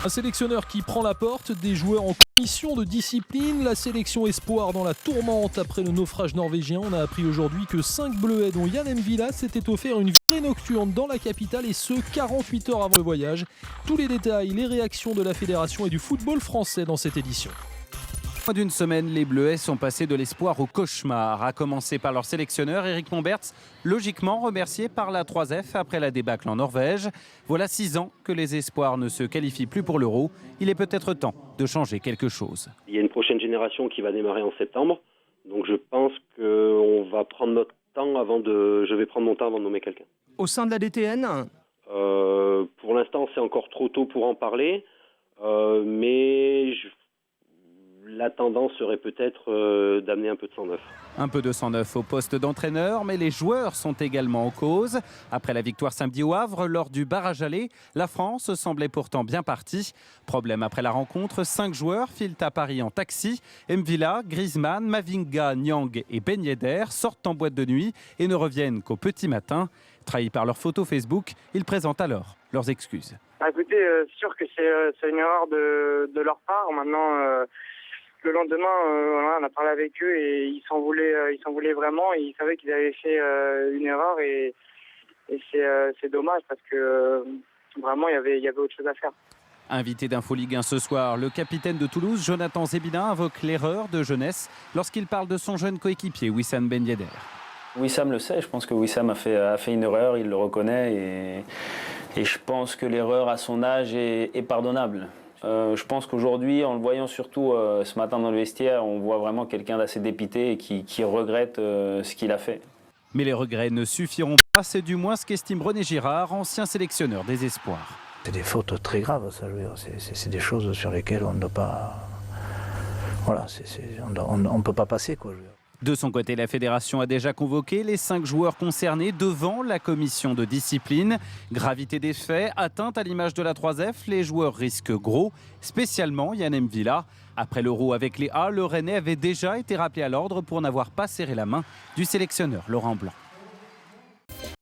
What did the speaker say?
Un sélectionneur qui prend la porte, des joueurs en commission de discipline, la sélection espoir dans la tourmente après le naufrage norvégien. On a appris aujourd'hui que 5 Bleuets dont Yann M'Vila s'étaient offert une virée nocturne dans la capitale et ce 48 heures avant le voyage. Tous les détails, les réactions de la fédération et du football français dans cette édition. En moins d'une semaine, les Bleuets sont passés de l'espoir au cauchemar, à commencer par leur sélectionneur Eric Momberts, logiquement remercié par la 3F après la débâcle en Norvège. Voilà 6 ans que les espoirs ne se qualifient plus pour l'Euro. Il est peut-être temps de changer quelque chose. Il y a une prochaine génération qui va démarrer en septembre, donc je pense qu'on va prendre notre temps je vais prendre mon temps avant de nommer quelqu'un. Au sein de la DTN ? Pour l'instant, c'est encore trop tôt pour en parler, mais la tendance serait peut-être d'amener un peu de sang neuf. Un peu de sang neuf au poste d'entraîneur, mais les joueurs sont également en cause. Après la victoire samedi au Havre, lors du barrage aller, la France semblait pourtant bien partie. Problème après la rencontre, 5 joueurs filent à Paris en taxi. M'Vila, Griezmann, Mavinga, Niang et Ben Yedder sortent en boîte de nuit et ne reviennent qu'au petit matin. Trahis par leurs photos Facebook, ils présentent alors leurs excuses. Écoutez, c'est sûr que c'est une erreur de leur part. Maintenant, le lendemain, on a parlé avec eux et ils s'en voulaient vraiment. Ils savaient qu'ils avaient fait une erreur et c'est dommage parce que vraiment il y avait autre chose à faire. Invité d'Info Ligue 1 ce soir, le capitaine de Toulouse, Jonathan Zébina, invoque l'erreur de jeunesse lorsqu'il parle de son jeune coéquipier, Wissam Ben Yedder. Wissam le sait, je pense que Wissam a fait une erreur, il le reconnaît et je pense que l'erreur à son âge est pardonnable. Je pense qu'aujourd'hui, en le voyant surtout ce matin dans le vestiaire, on voit vraiment quelqu'un d'assez dépité et qui regrette ce qu'il a fait. Mais les regrets ne suffiront pas, c'est du moins ce qu'estime René Girard, ancien sélectionneur des espoirs. C'est des fautes très graves, ça, je veux dire. C'est des choses sur lesquelles on ne doit pas... Voilà, on ne peut pas passer, quoi, je veux dire. De son côté, la fédération a déjà convoqué les 5 joueurs concernés devant la commission de discipline. Gravité des faits, atteinte à l'image de la 3F, les joueurs risquent gros, spécialement Yann M'Vila. Après l'Euro avec les A, le Rennais avait déjà été rappelé à l'ordre pour n'avoir pas serré la main du sélectionneur Laurent Blanc.